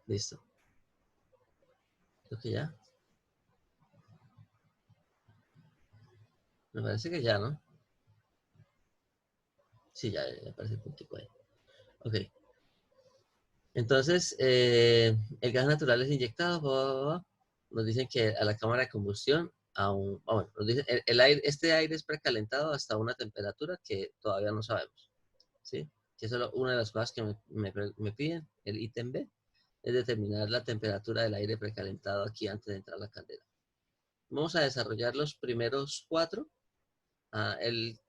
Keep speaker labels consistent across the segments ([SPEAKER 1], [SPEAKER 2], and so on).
[SPEAKER 1] Listo. Creo que ya. Me parece que ya, ¿no? Sí, ya aparece el puntico ahí. Ok. Entonces, el gas natural es inyectado. Nos dicen que a la cámara de combustión, bueno, nos dicen, este aire es precalentado hasta una temperatura que todavía no sabemos. ¿Sí? Que es solo una de las cosas que me piden, el ítem B, es determinar la temperatura del aire precalentado aquí antes de entrar a la caldera. Vamos a desarrollar los primeros 4. Ah, el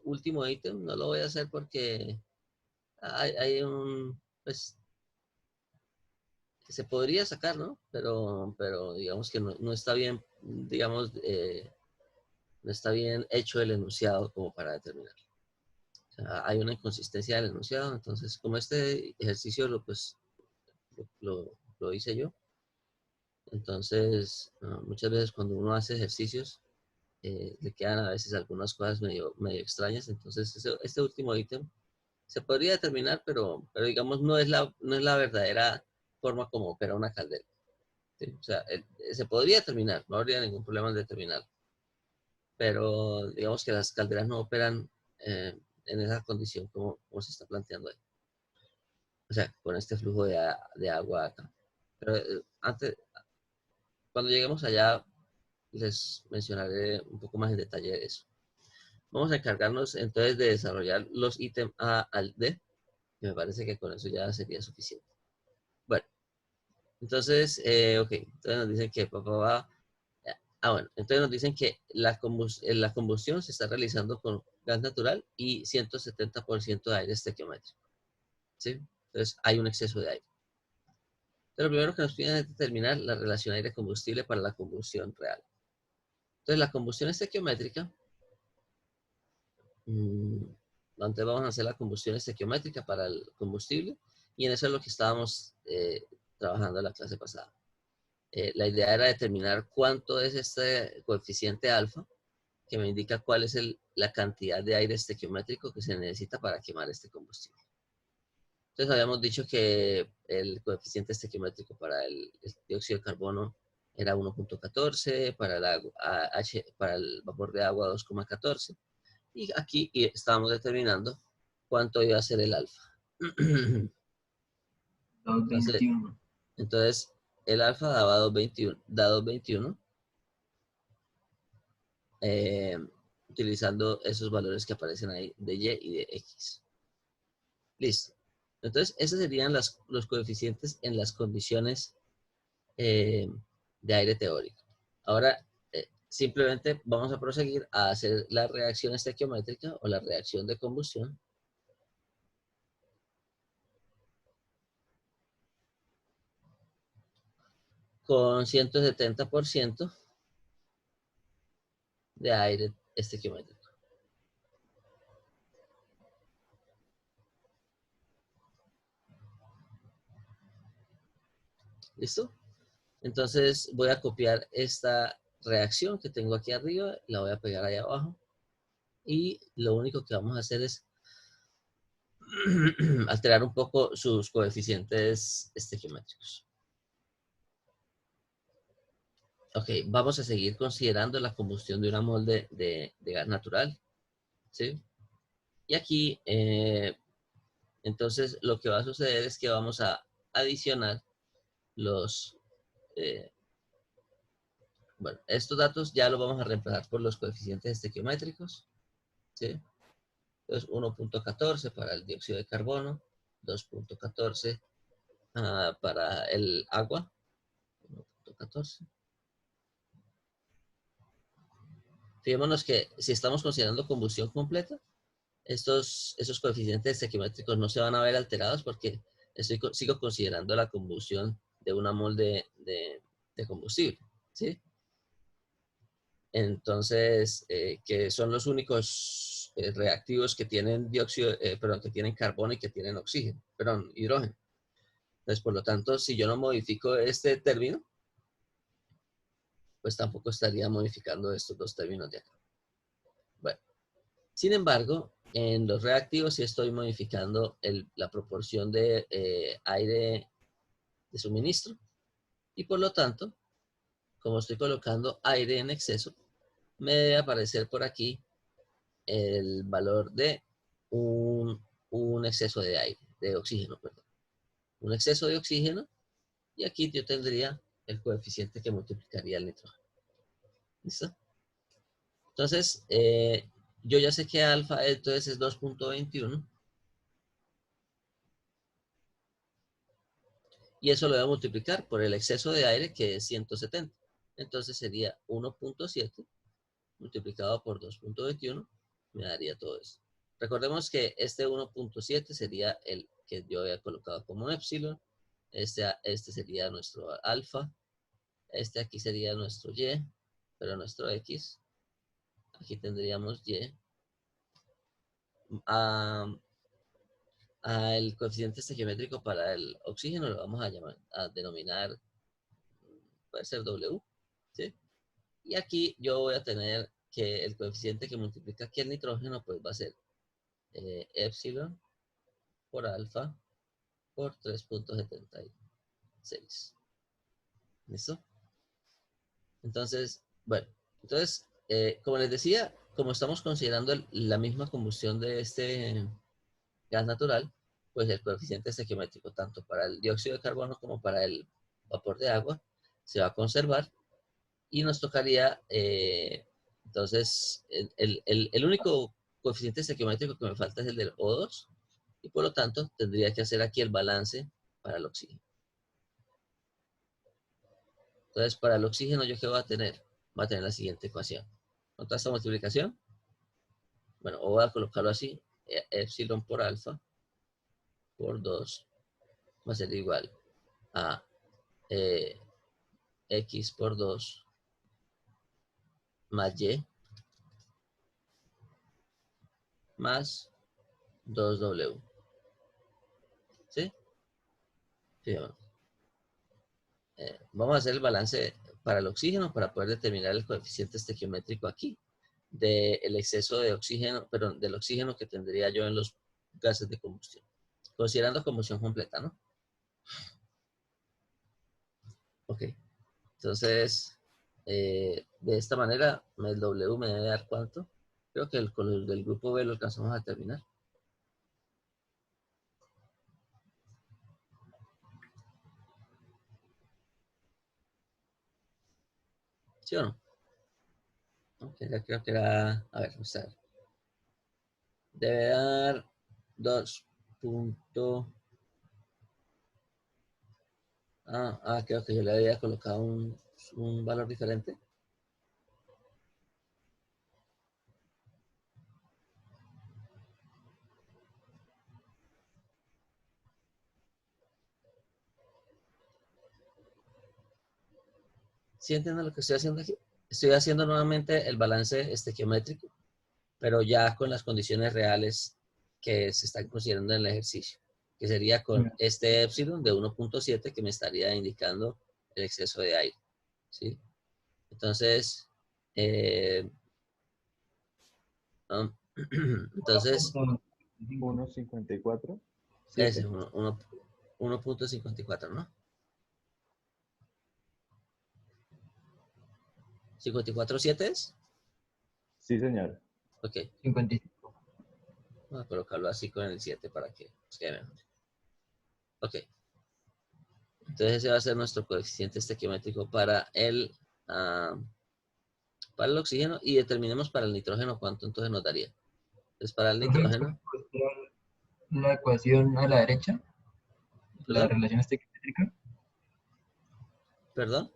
[SPEAKER 1] último ítem no lo voy a hacer porque hay pues, se podría sacar, ¿no? Pero digamos que no está bien, digamos, no está bien hecho el enunciado como para determinar. O sea, hay una inconsistencia del enunciado, entonces como este ejercicio lo hice yo, entonces muchas veces cuando uno hace ejercicios le quedan a veces algunas cosas medio extrañas, entonces este último ítem se podría determinar, pero digamos no es la verdadera forma como opera una caldera. ¿Sí? O sea, se podría determinar, no habría ningún problema en determinar, pero digamos que las calderas no operan en esa condición como se está planteando ahí. O sea, con este flujo de agua acá. Pero cuando lleguemos allá, les mencionaré un poco más en detalle eso. Vamos a encargarnos entonces de desarrollar los ítems A al D, que me parece que con eso ya sería suficiente. Bueno, entonces, ok, entonces nos dicen que papá va. Bueno, entonces nos dicen que la combustión se está realizando con gas natural y 170% de aire estequiométrico. ¿Sí? Entonces hay un exceso de aire. Entonces, lo primero que nos piden es determinar la relación aire-combustible para la combustión real. Entonces, la combustión estequiométrica, antes vamos a hacer la combustión estequiométrica para el combustible y en eso es lo que estábamos trabajando en la clase pasada. La idea era determinar cuánto es este coeficiente alfa que me indica cuál es la cantidad de aire estequiométrico que se necesita para quemar este combustible. Entonces habíamos dicho que el coeficiente estequiométrico para el dióxido de carbono era 1.14, para el vapor de agua 2.14, y aquí estábamos determinando cuánto iba a ser el alfa.
[SPEAKER 2] 221.
[SPEAKER 1] Entonces, el alfa daba 221, da 221 utilizando esos valores que aparecen ahí de Y y de X. Listo. Entonces, esos serían los coeficientes en las condiciones de aire teórico. Ahora, simplemente vamos a proseguir a hacer la reacción estequiométrica o la reacción de combustión. Con 170% de aire estequiométrico. ¿Listo? Entonces voy a copiar esta reacción que tengo aquí arriba, la voy a pegar ahí abajo y lo único que vamos a hacer es alterar un poco sus coeficientes estequiométricos. Ok, vamos a seguir considerando la combustión de una molde de gas natural, ¿sí? Y aquí, entonces, lo que va a suceder es que vamos a adicionar eh, bueno, estos datos ya los vamos a reemplazar por los coeficientes estequiométricos, ¿sí? Entonces, 1.14 para el dióxido de carbono, 2.14 para el agua, 1.14. Fijémonos que si estamos considerando combustión completa, esos coeficientes estequiométricos no se van a ver alterados porque sigo considerando la combustión de una mol de combustible, ¿sí? Entonces, que son los únicos reactivos que tienen que tienen carbono y que tienen hidrógeno. Entonces, por lo tanto, si yo no modifico este término, pues tampoco estaría modificando estos dos términos de acá. Bueno, sin embargo, en los reactivos sí estoy modificando la proporción de aire de suministro. Y por lo tanto, como estoy colocando aire en exceso, me debe aparecer por aquí el valor de un exceso de aire, de oxígeno, perdón. Un exceso de oxígeno, y aquí yo tendría el coeficiente que multiplicaría el nitrógeno. ¿Listo? Entonces, yo ya sé que alfa entonces es 2.21. Y eso lo voy a multiplicar por el exceso de aire, que es 170. Entonces sería 1.7 multiplicado por 2.21, me daría todo eso. Recordemos que este 1.7 sería el que yo había colocado como epsilon. Este sería nuestro alfa. Este aquí sería nuestro y, pero nuestro x. Aquí tendríamos y. El coeficiente estequiométrico para el oxígeno lo vamos a denominar, puede ser W, ¿sí? Y aquí yo voy a tener que el coeficiente que multiplica aquí el nitrógeno, pues va a ser epsilon por alfa por 3.76. ¿Listo? Entonces, bueno, como les decía, como estamos considerando la misma combustión de este gas natural, pues el coeficiente estequiométrico, tanto para el dióxido de carbono como para el vapor de agua, se va a conservar y nos tocaría, entonces, el único coeficiente estequiométrico que me falta es el del O2 y por lo tanto tendría que hacer aquí el balance para el oxígeno. Entonces, para el oxígeno, ¿yo qué voy a tener? Voy a tener la siguiente ecuación. ¿Con toda esta multiplicación? Bueno, o voy a colocarlo así, epsilon por alfa por 2 va a ser igual a x por 2 más y más 2w. ¿Sí? Fíjate. Vamos a hacer el balance para el oxígeno para poder determinar el coeficiente estequiométrico aquí del exceso de oxígeno, perdón, del oxígeno que tendría yo en los gases de combustión, considerando combustión completa, ¿no? Ok, entonces, de esta manera, el W me debe dar ¿cuánto? Creo que con el del grupo B lo alcanzamos a terminar. ¿Sí o no? Okay, creo que era, a ver, vamos a ver. Debe dar 2. Creo que yo le había colocado un valor diferente. ¿Sí entienden lo que estoy haciendo aquí? Estoy haciendo nuevamente el balance estequiométrico, pero ya con las condiciones reales que se están considerando en el ejercicio, que sería con este epsilon de 1.7 que me estaría indicando el exceso de aire, ¿sí? Entonces, entonces,
[SPEAKER 2] 1.54.
[SPEAKER 1] ese es 1.54, ¿no? 54.7 es.
[SPEAKER 2] Sí, señor.
[SPEAKER 1] Ok.
[SPEAKER 3] 55.
[SPEAKER 1] Vamos a colocarlo así con el 7 para que nos quede mejor. Ok. Entonces ese va a ser nuestro coeficiente estequiométrico para el oxígeno y determinemos para el nitrógeno cuánto entonces nos daría. Entonces para el nitrógeno,
[SPEAKER 3] La ecuación a la derecha, la
[SPEAKER 1] ¿perdón?
[SPEAKER 3] relación estequiométrica,
[SPEAKER 1] ¿Perdón?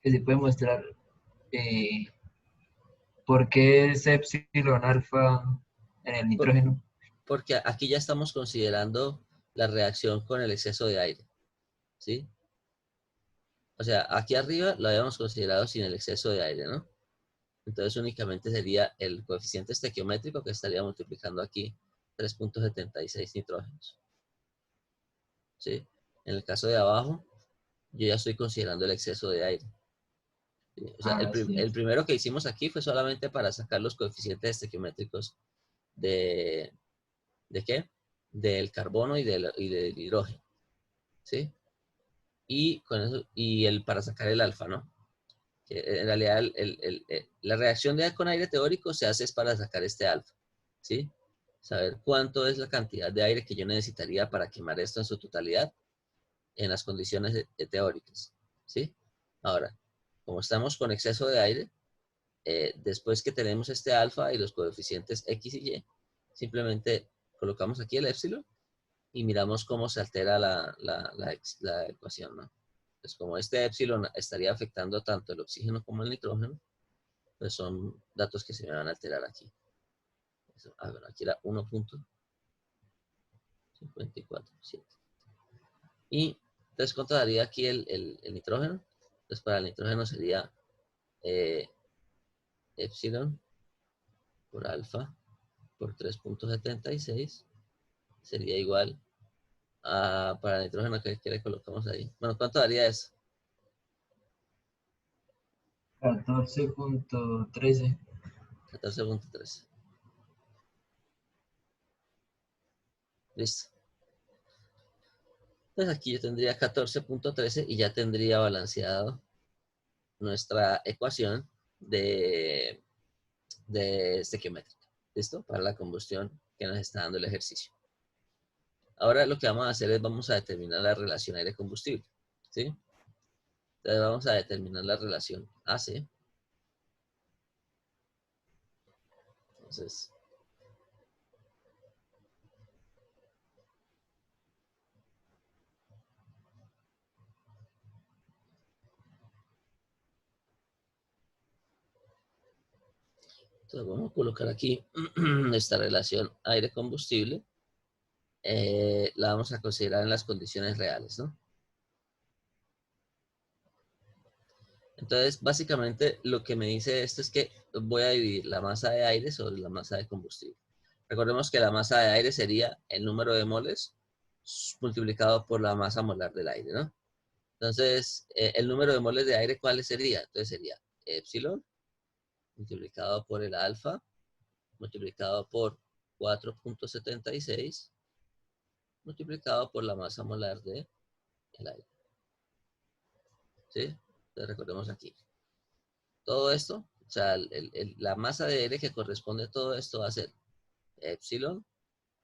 [SPEAKER 3] que se puede mostrar eh, por qué es epsilon alfa en el
[SPEAKER 1] Por-
[SPEAKER 3] nitrógeno.
[SPEAKER 1] porque aquí ya estamos considerando la reacción con el exceso de aire, ¿sí? O sea, aquí arriba lo habíamos considerado sin el exceso de aire, ¿no? Entonces únicamente sería el coeficiente estequiométrico que estaría multiplicando aquí 3.76 nitrógenos. ¿Sí? En el caso de abajo, yo ya estoy considerando el exceso de aire. ¿Sí? O sea,
[SPEAKER 3] Así
[SPEAKER 1] el
[SPEAKER 3] es.
[SPEAKER 1] primero que hicimos aquí fue solamente para sacar los coeficientes estequiométricos de, ¿de qué? Del carbono y del hidrógeno. ¿Sí? y con eso, y el para sacar el alfa, ¿no? Que en realidad la reacción de con aire teórico se hace es para sacar este alfa, ¿sí? Saber cuánto es la cantidad de aire que yo necesitaría para quemar esto en su totalidad en las condiciones teóricas, ¿sí? Ahora, como estamos con exceso de aire, después que tenemos este alfa y los coeficientes X y Y, simplemente colocamos aquí el épsilon y miramos cómo se altera la ecuación, ¿no? Pues como este épsilon estaría afectando tanto el oxígeno como el nitrógeno, pues son datos que se me van a alterar aquí. Bueno, aquí era 1.547. Y entonces, ¿cuánto daría aquí el nitrógeno? Entonces, para el nitrógeno sería epsilon por alfa por 3.76 sería igual a, para el nitrógeno que le colocamos ahí. Bueno, ¿cuánto daría eso?
[SPEAKER 3] 14.13.
[SPEAKER 1] 14.13. Listo. Entonces aquí yo tendría 14.13 y ya tendría balanceado nuestra ecuación de estequiométrica. ¿Listo? Para la combustión que nos está dando el ejercicio. Ahora lo que vamos a hacer es vamos a determinar la relación aire-combustible. ¿Sí? Entonces vamos a determinar la relación AC. Entonces, vamos a colocar aquí esta relación aire-combustible. La vamos a considerar en las condiciones reales, ¿no? Entonces, básicamente lo que me dice esto es que voy a dividir la masa de aire sobre la masa de combustible. Recordemos que la masa de aire sería el número de moles multiplicado por la masa molar del aire, ¿no? Entonces, el número de moles de aire, ¿cuál sería? Entonces sería epsilon multiplicado por el alfa multiplicado por 4.76 multiplicado por la masa molar del aire. ¿Sí? Entonces recordemos aquí. Todo esto, o sea, la masa de aire que corresponde a todo esto va a ser epsilon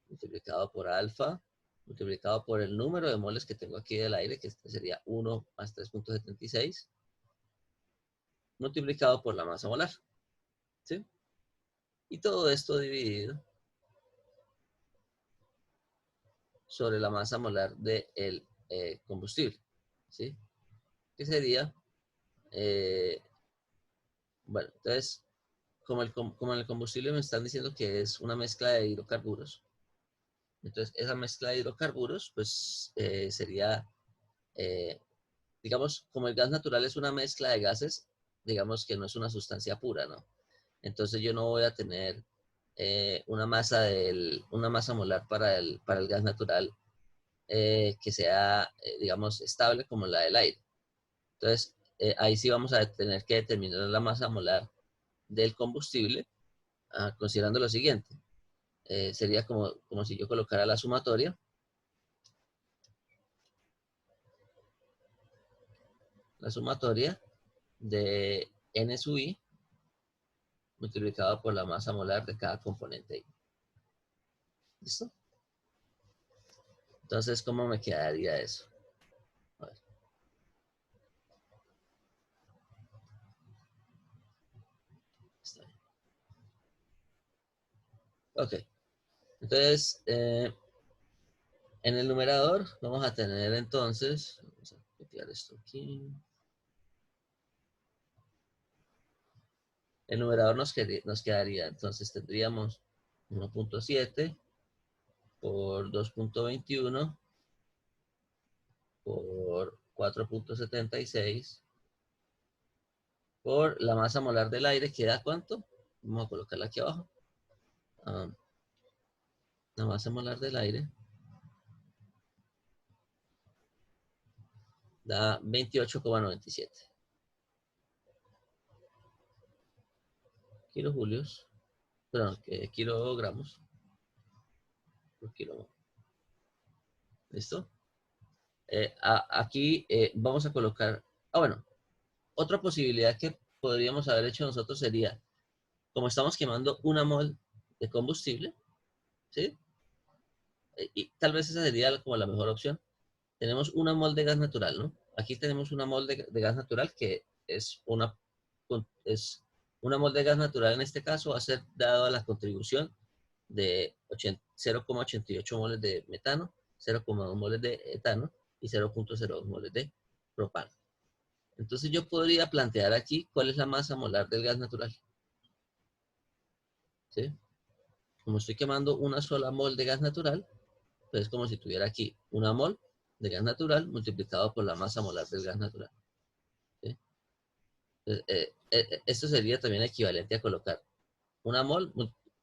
[SPEAKER 1] multiplicado por alfa multiplicado por el número de moles que tengo aquí del aire, que este sería 1 más 3.76, multiplicado por la masa molar. ¿Sí? Y todo esto dividido sobre la masa molar del combustible. ¿Sí? Que sería, bueno, entonces, como en el combustible me están diciendo que es una mezcla de hidrocarburos, entonces esa mezcla de hidrocarburos, pues sería, eh, digamos, como el gas natural es una mezcla de gases, digamos que no es una sustancia pura, ¿no? Entonces yo no voy a tener una masa molar para el gas natural que sea, digamos, estable como la del aire. Entonces, ahí sí vamos a tener que determinar la masa molar del combustible, considerando lo siguiente. Sería como si yo colocara la sumatoria. La sumatoria de N sub I multiplicado por la masa molar de cada componente I. ¿Listo? Entonces, ¿cómo me quedaría eso? A ver. Está bien. Ok. Entonces, en el numerador vamos a tener entonces, vamos a copiar esto aquí. El numerador nos quedaría, entonces tendríamos 1.7 por 2.21 por 4.76 por la masa molar del aire, que da ¿cuánto? Vamos a colocarla aquí abajo. La masa molar del aire da 28,97 kilojulios, perdón, kilogramos por kilómetro. ¿Listo? Aquí vamos a colocar, bueno, otra posibilidad que podríamos haber hecho nosotros sería, como estamos quemando una mol de combustible, ¿sí? Y tal vez esa sería como la mejor opción. Tenemos una mol de gas natural, ¿no? Aquí tenemos una mol de gas natural que es una mol de gas natural en este caso va a ser dado a la contribución de 0,88 moles de metano, 0,2 moles de etano y 0,02 moles de propano. Entonces yo podría plantear aquí cuál es la masa molar del gas natural. ¿Sí? Como estoy quemando una sola mol de gas natural, pues es como si tuviera aquí una mol de gas natural multiplicado por la masa molar del gas natural. ¿Sí? Esto sería también equivalente a colocar una mol,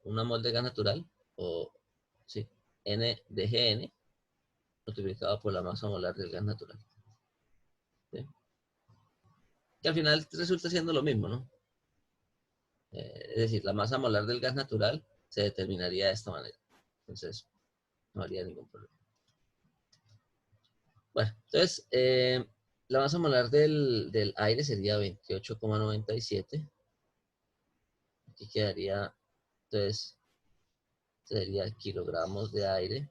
[SPEAKER 1] una mol de gas natural, o sí, N de Gn multiplicado por la masa molar del gas natural. ¿Sí? Que al final resulta siendo lo mismo, ¿no? Es decir, la masa molar del gas natural se determinaría de esta manera. Entonces, no habría ningún problema. Bueno, entonces, la masa molar del aire sería 28,97. Aquí quedaría, entonces, sería kilogramos de aire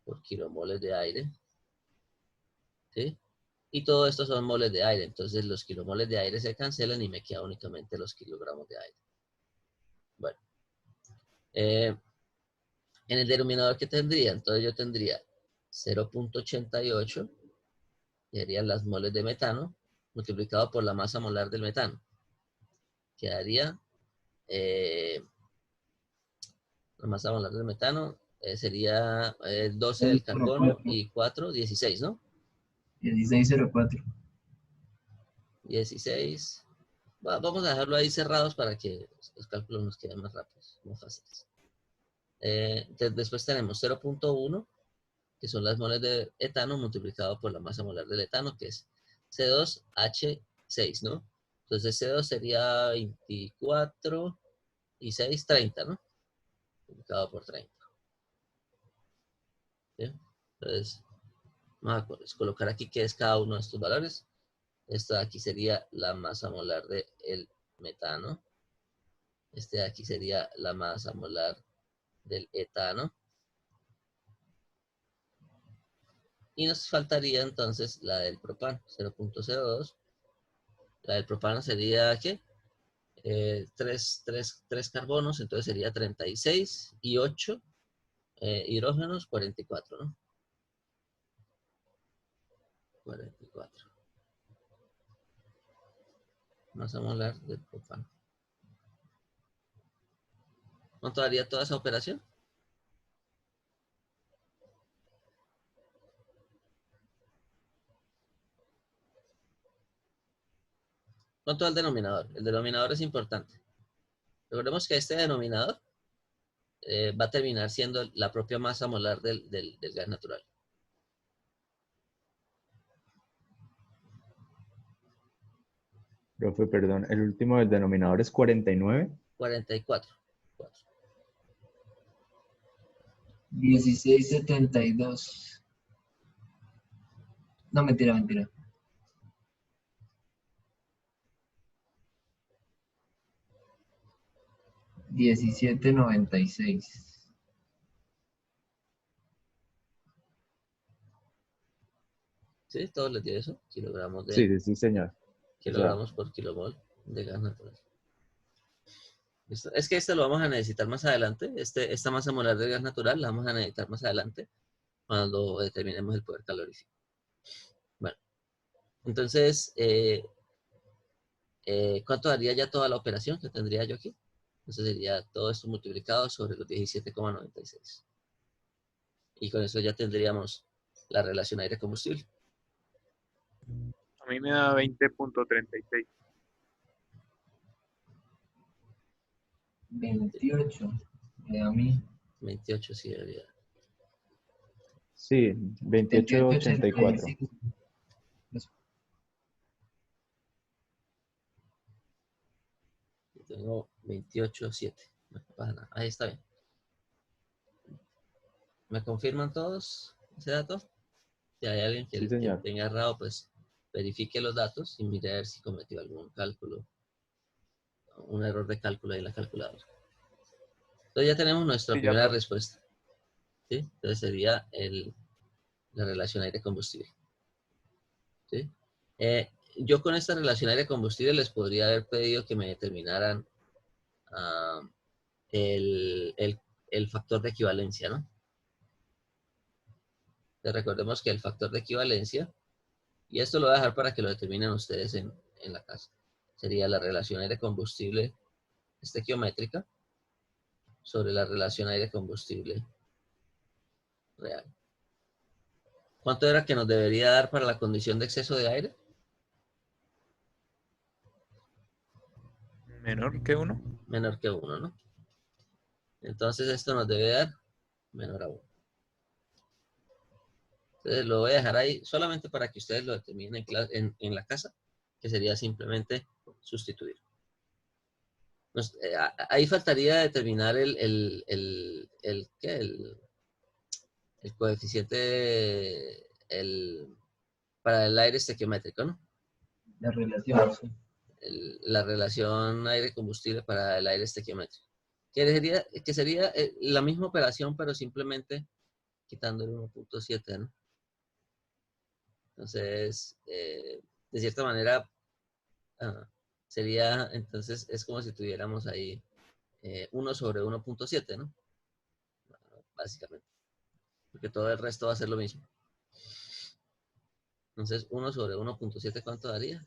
[SPEAKER 1] por kilomoles de aire. ¿Sí? Y todo esto son moles de aire. Entonces, los kilomoles de aire se cancelan y me queda únicamente los kilogramos de aire. Bueno, en el denominador que tendría, entonces yo tendría 0,88, serían las moles de metano, multiplicado por la masa molar del metano. Quedaría la masa molar del metano, sería 12 del carbono
[SPEAKER 3] 0,4.
[SPEAKER 1] y 4, 16, ¿no?
[SPEAKER 3] 16,04.
[SPEAKER 1] 16. Vamos a dejarlo ahí cerrados para que los cálculos nos queden más rápidos, más fáciles. Después tenemos 0,1, que son las moles de etano multiplicado por la masa molar del etano, que es C2H6, ¿no? Entonces C2 sería 24 y 6, 30, ¿no? Multiplicado por 30. ¿Sí? Entonces, vamos a colocar aquí qué es cada uno de estos valores. Esto de aquí sería la masa molar del metano. Este de aquí sería la masa molar del etano. Y nos faltaría entonces la del propano, 0,02. La del propano sería, ¿qué? 3 carbonos, entonces sería 36 y 8 hidrógenos, 44, ¿no? 44. Masa molar del propano. ¿Cuánto daría toda esa operación? ¿Cuánto da el denominador? El denominador es importante. Recordemos que este denominador va a terminar siendo la propia masa molar del gas natural.
[SPEAKER 2] Profe, perdón, el último del denominador es 49.
[SPEAKER 1] 44.
[SPEAKER 3] 16,72. No, mentira, mentira. 17,96.
[SPEAKER 1] ¿Sí? Todos les dio eso.
[SPEAKER 2] Sí, sí, sí, señor. O sea,
[SPEAKER 1] Kilogramos por kilomol de gas natural. ¿Listo? Es que esto lo vamos a necesitar más adelante. Esta masa molar de gas natural la vamos a necesitar más adelante cuando determinemos el poder calorífico. Bueno, entonces, ¿cuánto daría ya toda la operación que tendría yo aquí? Entonces sería todo esto multiplicado sobre los 17,96. Y con eso ya tendríamos la relación aire-combustible.
[SPEAKER 4] A mí me da 20,36.
[SPEAKER 3] 28. A mí.
[SPEAKER 1] 28 sí debería.
[SPEAKER 2] sí, 28,84.
[SPEAKER 3] 28,85.
[SPEAKER 1] Tengo 28,7. No pasa nada. Ahí está bien. ¿Me confirman todos ese dato? Si hay alguien
[SPEAKER 2] Sí,
[SPEAKER 1] que
[SPEAKER 2] señor.
[SPEAKER 1] tenga errado, pues verifique los datos y mire a ver si cometió algún cálculo, un error de cálculo ahí en la calculadora. Entonces ya tenemos nuestra
[SPEAKER 4] Sí, ya
[SPEAKER 1] primera
[SPEAKER 4] todo.
[SPEAKER 1] respuesta. ¿Sí? Entonces sería la relación aire-combustible. ¿Sí? Yo con esta relación aire-combustible les podría haber pedido que me determinaran el, el factor de equivalencia, ¿no? Entonces recordemos que el factor de equivalencia, y esto lo voy a dejar para que lo determinen ustedes en la casa, sería la relación aire-combustible estequiométrica sobre la relación aire-combustible real. ¿Cuánto era que nos debería dar para la condición de exceso de aire?
[SPEAKER 4] Menor que 1.
[SPEAKER 1] Menor que 1, ¿no? Entonces esto nos debe dar menor a 1. Entonces lo voy a dejar ahí solamente para que ustedes lo determinen en la casa, que sería simplemente sustituir. Ahí faltaría determinar el coeficiente para el aire estequiométrico, ¿no?
[SPEAKER 3] La relación, sí.
[SPEAKER 1] La relación aire-combustible para el aire estequiométrico. Que sería la misma operación, pero simplemente quitando el 1.7, ¿no? Entonces, de cierta manera, sería, entonces, es como si tuviéramos ahí 1 sobre 1.7, ¿no? Básicamente. Porque todo el resto va a ser lo mismo. Entonces, 1 sobre 1.7, ¿cuánto daría?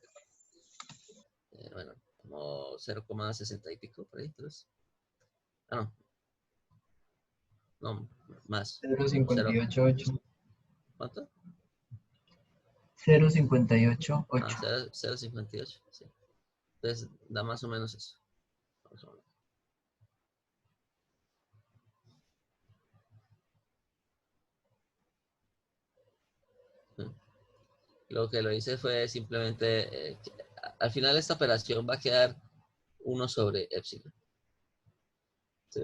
[SPEAKER 1] Bueno, como 0,60 y pico, por ahí, entonces. Ah, no, más.
[SPEAKER 3] 0,588.
[SPEAKER 1] ¿Cuánto?
[SPEAKER 3] 0,588.
[SPEAKER 1] Ah, 0,58, sí. Entonces, da más o menos eso. Más o menos. Lo que lo hice fue simplemente, al final esta operación va a quedar 1 sobre epsilon. ¿Sí?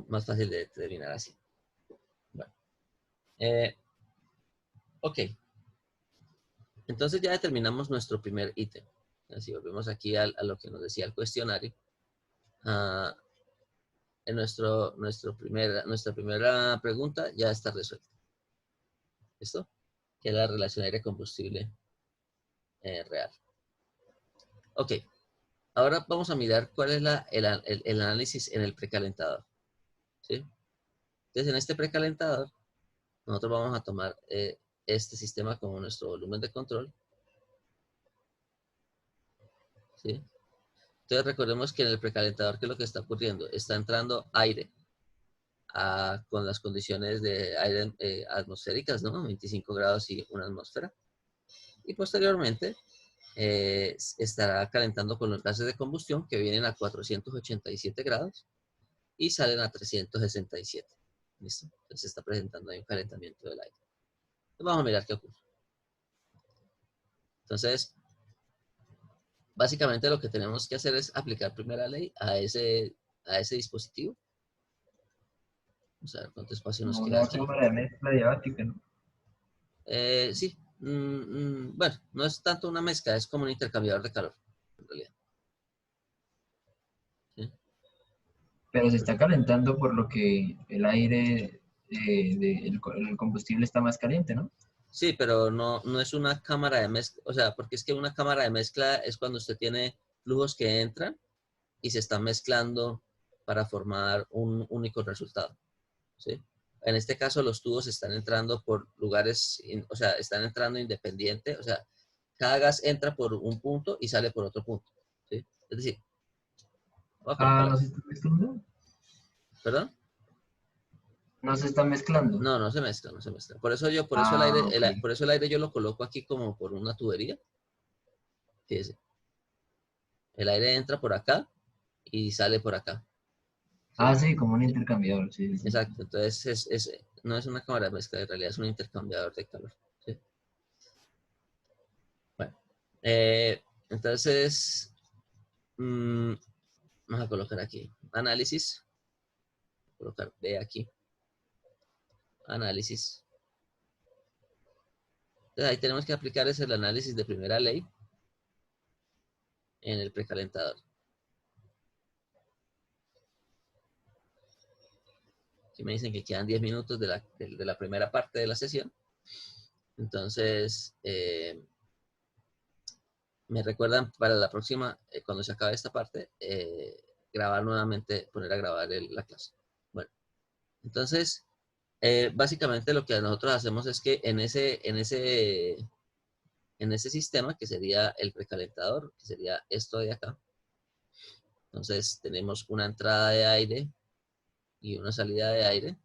[SPEAKER 1] Más fácil de determinar así. Bueno. Ok. Entonces ya determinamos nuestro primer ítem. Si volvemos aquí a lo que nos decía el cuestionario, en nuestra primera pregunta ya está resuelta. ¿Listo? Que es la relación aire-combustible real. Ok. Ahora vamos a mirar cuál es el análisis en el precalentador. ¿Sí? Entonces, en este precalentador, nosotros vamos a tomar este sistema como nuestro volumen de control. ¿Sí? Entonces, recordemos que en el precalentador, ¿qué es lo que está ocurriendo? Está entrando aire con las condiciones de aire atmosféricas, ¿no? 25 grados y una atmósfera. Y posteriormente, estará calentando con los gases de combustión que vienen a 487 grados y salen a 367. ¿Listo? Entonces se está presentando ahí un calentamiento del aire. Entonces vamos a mirar qué ocurre. Entonces, básicamente lo que tenemos que hacer es aplicar primera ley a ese dispositivo. Vamos a ver cuánto espacio nos
[SPEAKER 3] Como
[SPEAKER 1] queda
[SPEAKER 3] una
[SPEAKER 1] aquí.
[SPEAKER 3] cámara de mezcla diabática, ¿no?
[SPEAKER 1] Sí. Bueno, no es tanto una mezcla, es como un intercambiador de calor, en realidad. ¿Sí?
[SPEAKER 3] Pero se está calentando por lo que el aire, el combustible está más caliente, ¿no?
[SPEAKER 1] Sí, pero no es una cámara de mezcla, o sea, porque es que una cámara de mezcla es cuando usted tiene flujos que entran y se están mezclando para formar un único resultado. ¿Sí? En este caso, los tubos están entrando por lugares, o sea, están entrando independiente, o sea, cada gas entra por un punto y sale por otro punto. ¿Sí? Es decir, voy a colocarlo
[SPEAKER 3] ¿no
[SPEAKER 1] aquí.
[SPEAKER 3] se está mezclando?
[SPEAKER 1] ¿Perdón?
[SPEAKER 3] No se está mezclando.
[SPEAKER 1] No se mezcla, no se mezcla. Por eso
[SPEAKER 3] Ok.
[SPEAKER 1] por eso el aire yo lo coloco aquí como por una tubería. Fíjese. El aire entra por acá y sale por acá. ¿Sí?
[SPEAKER 3] Sí, como un intercambiador, sí, sí.
[SPEAKER 1] Exacto. Entonces no es una cámara de mezcla, en realidad es un intercambiador de calor. ¿Sí? Bueno. Entonces, vamos a colocar aquí. Análisis. colocar B aquí. Análisis. Entonces ahí tenemos que aplicar ese el análisis de primera ley en el precalentador. Aquí me dicen que quedan 10 minutos de la primera parte de la sesión. Entonces, me recuerdan para la próxima, cuando se acabe esta parte, grabar nuevamente, poner a grabar la clase. Bueno, entonces, básicamente lo que nosotros hacemos es que en ese sistema, que sería el precalentador, que sería esto de acá, entonces tenemos una entrada de aire y una salida de aire,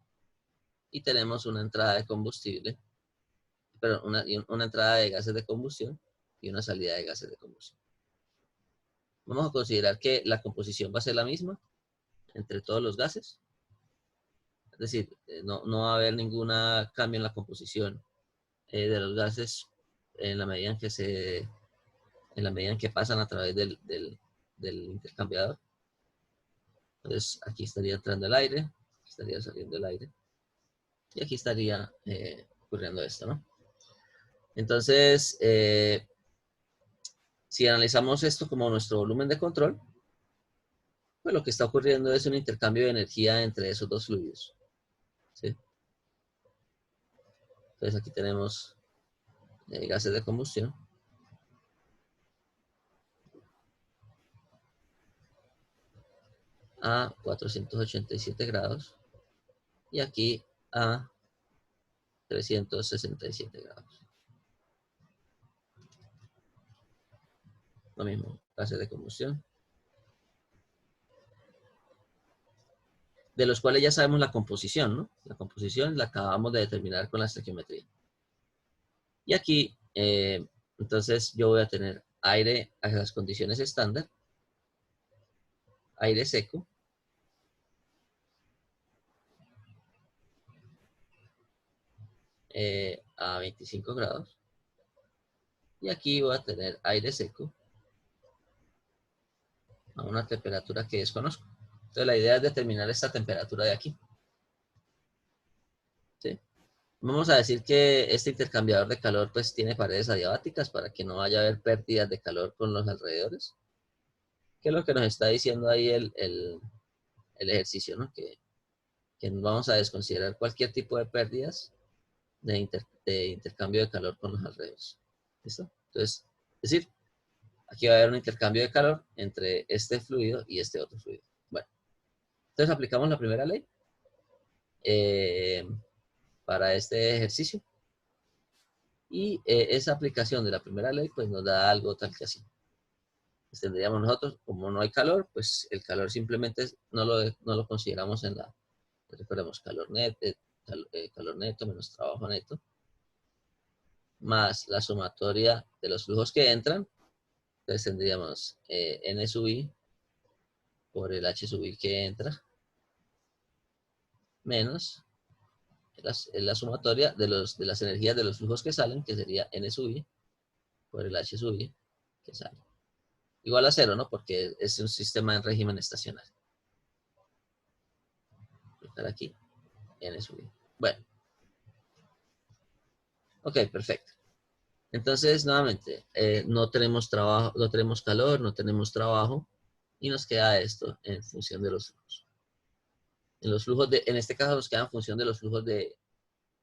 [SPEAKER 1] y tenemos una entrada de combustible, pero una entrada de gases de combustión y una salida de gases de combustión. Vamos a considerar que la composición va a ser la misma entre todos los gases. Es decir, no va a haber ningún cambio en la composición de los gases en la medida en que pasan a través del intercambiador. Entonces, aquí estaría entrando el aire, aquí estaría saliendo el aire, y aquí estaría ocurriendo esto, ¿no? Entonces, si analizamos esto como nuestro volumen de control, pues lo que está ocurriendo es un intercambio de energía entre esos dos fluidos, ¿sí? Entonces aquí tenemos gases de combustión. A 487 grados. Y aquí a 367 grados. Lo mismo, gases de combustión. De los cuales ya sabemos la composición, ¿no? La composición la acabamos de determinar con la estequiometría. Y aquí, entonces yo voy a tener aire a las condiciones estándar, aire seco, a 25 grados. Y aquí voy a tener aire seco a una temperatura que desconozco. Entonces la idea es determinar esta temperatura de aquí. ¿Sí? Vamos a decir que este intercambiador de calor pues tiene paredes adiabáticas para que no vaya a haber pérdidas de calor con los alrededores. ¿Qué es lo que nos está diciendo ahí el ejercicio, ¿no? Que vamos a desconsiderar cualquier tipo de pérdidas de intercambio de calor con los alrededores. ¿Listo? Entonces, es decir, aquí va a haber un intercambio de calor entre este fluido y este otro fluido. Bueno, entonces aplicamos la primera ley para este ejercicio. Y esa aplicación de la primera ley pues nos da algo tal que así. Pues tendríamos nosotros, como no hay calor, pues el calor simplemente no lo consideramos en la, recordemos, calor neto menos trabajo neto, más la sumatoria de los flujos que entran. Entonces tendríamos N sub I por el H sub I que entra, menos la sumatoria de las energías de los flujos que salen, que sería N sub I por el H sub I que sale. Igual a 0, ¿no? Porque es un sistema en régimen estacionario. Colocar aquí, N sub I. Bueno. Ok, perfecto. Entonces, nuevamente, no tenemos trabajo, no tenemos calor, no tenemos trabajo, y nos queda esto en función de los flujos. En este caso nos queda en función de los flujos de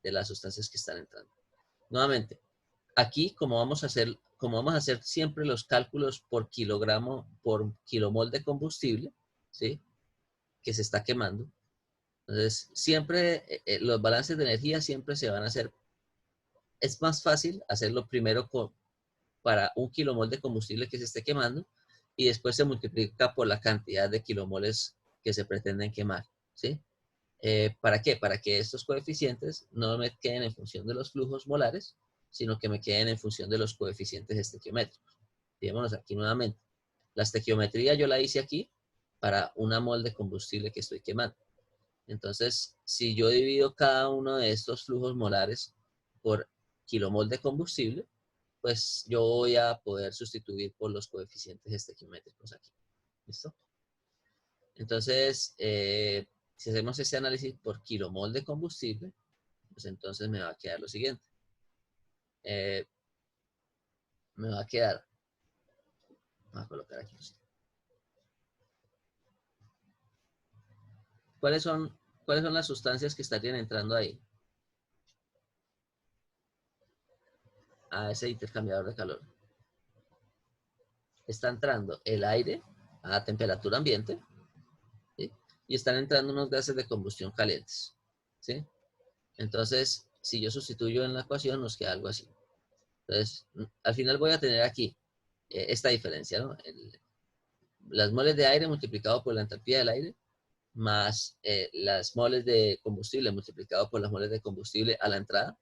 [SPEAKER 1] las sustancias que están entrando. Nuevamente, aquí, como vamos a hacer siempre los cálculos por kilogramo, por kilomol de combustible, ¿sí? Que se está quemando. Entonces, siempre los balances de energía siempre se van a hacer. Es más fácil hacerlo primero para un kilomol de combustible que se esté quemando y después se multiplica por la cantidad de kilomoles que se pretenden quemar, ¿sí? ¿Para qué? Para que estos coeficientes no me queden en función de los flujos molares, sino que me queden en función de los coeficientes estequiométricos. Fijémonos aquí nuevamente. La estequiometría yo la hice aquí para una mol de combustible que estoy quemando. Entonces, si yo divido cada uno de estos flujos molares por kilomol de combustible, pues yo voy a poder sustituir por los coeficientes estequiométricos aquí. ¿Listo? Entonces, si hacemos ese análisis por kilomol de combustible, pues entonces me va a quedar lo siguiente. Me va a quedar, voy a colocar aquí. ¿Cuáles son las sustancias que estarían entrando ahí? A ese intercambiador de calor. Está entrando el aire a temperatura ambiente, ¿sí? Y están entrando unos gases de combustión calientes, ¿sí? Entonces, si yo sustituyo en la ecuación, nos queda algo así. Entonces, al final voy a tener aquí esta diferencia, ¿no? Las moles de aire multiplicado por la entalpía del aire, más las moles de combustible multiplicado por las moles de combustible a la entrada.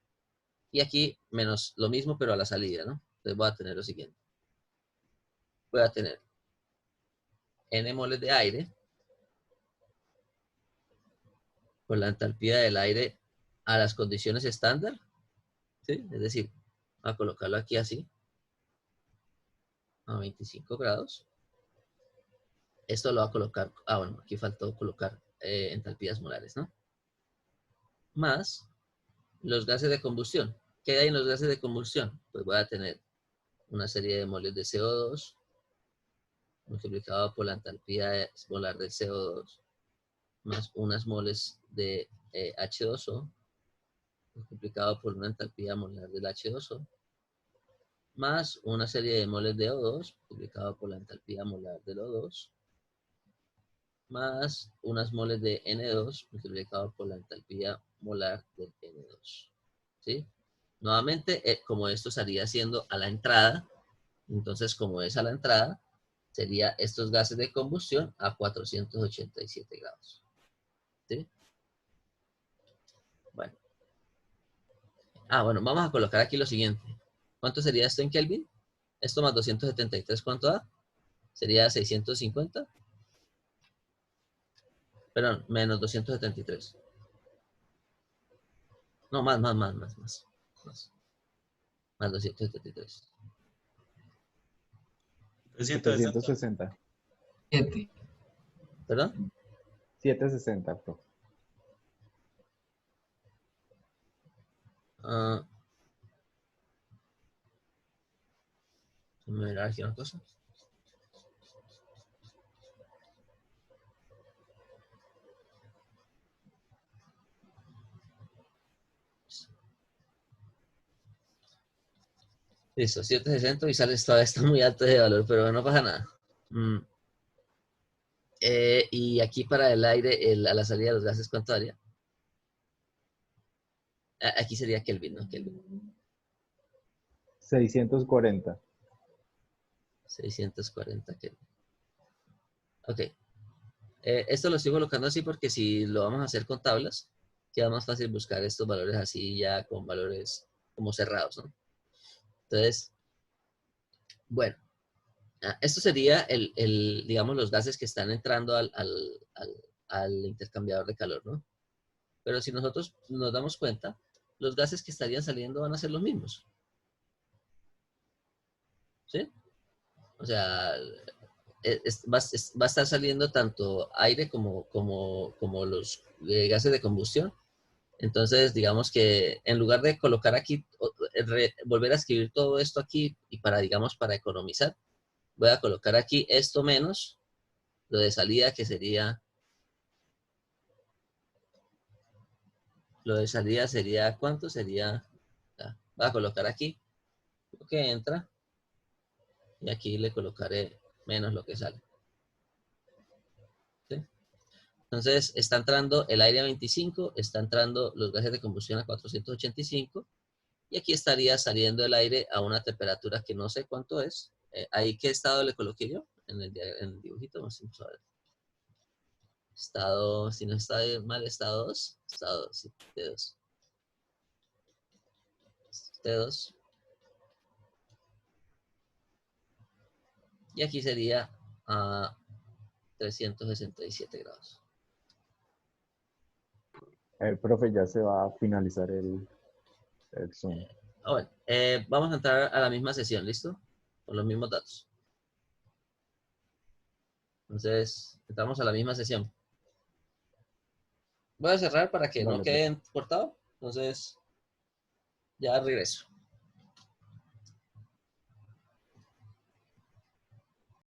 [SPEAKER 1] Y aquí menos lo mismo, pero a la salida, ¿no? Entonces voy a tener lo siguiente. Voy a tener N moles de aire por la entalpía del aire a las condiciones estándar, ¿sí? Es decir, voy a colocarlo aquí así, a 25 grados. Esto lo va a colocar, bueno, aquí faltó colocar entalpías molares, ¿no? Más los gases de combustión. ¿Qué hay en los gases de combustión? Pues voy a tener una serie de moles de CO2 multiplicado por la entalpía molar del CO2 más unas moles de H2O multiplicado por una entalpía molar del H2O más una serie de moles de O2 multiplicado por la entalpía molar del O2 más unas moles de N2 multiplicado por la entalpía molar del N2. ¿Sí? Nuevamente, como esto estaría siendo a la entrada, entonces como es a la entrada, sería estos gases de combustión a 487 grados. ¿Sí? Bueno. Bueno, vamos a colocar aquí lo siguiente. ¿Cuánto sería esto en Kelvin? Esto más 273, ¿cuánto da? Sería 650. Perdón, menos 273. No, más. Más 273.
[SPEAKER 2] 760.
[SPEAKER 3] 7.
[SPEAKER 1] ¿Perdón?
[SPEAKER 2] 760, profe.
[SPEAKER 1] Déjame mirar aquí una cosa. Listo, 760 y sale todavía está muy alto de valor, pero no pasa nada. Y aquí para el aire, a la salida de los gases, ¿cuánto daría? Aquí sería Kelvin, ¿no? Kelvin.
[SPEAKER 2] 640.
[SPEAKER 1] 640 Kelvin. Ok. Esto lo estoy colocando así porque si lo vamos a hacer con tablas, queda más fácil buscar estos valores así ya con valores como cerrados, ¿no? Entonces, bueno, esto sería digamos, los gases que están entrando al intercambiador de calor, ¿no? Pero si nosotros nos damos cuenta, los gases que estarían saliendo van a ser los mismos. ¿Sí? O sea, va a estar saliendo tanto aire como los gases de combustión. Entonces, digamos que en lugar de colocar aquí, volver a escribir todo esto aquí y digamos, para economizar, voy a colocar aquí esto menos lo de salida, que sería, lo de salida sería, ¿cuánto sería? Voy a colocar aquí lo que entra y aquí le colocaré menos lo que sale. ¿Sí? Entonces, está entrando el aire a 25, está entrando los gases de combustión a 485 y aquí estaría saliendo el aire a una temperatura que no sé cuánto es. ¿Ahí qué estado le coloqué yo? En el dibujito, vamos a ver. Estado, si no está mal, estado 2. Estado 2, sí, T2. T2. Y aquí sería a 367 grados.
[SPEAKER 2] Profe, ya se va a finalizar el Zoom.
[SPEAKER 1] Bueno, vamos a entrar a la misma sesión, ¿listo? Con los mismos datos. Entonces, entramos a la misma sesión. Voy a cerrar para que no
[SPEAKER 2] Dale,
[SPEAKER 1] quede cortado. Entonces, ya regreso.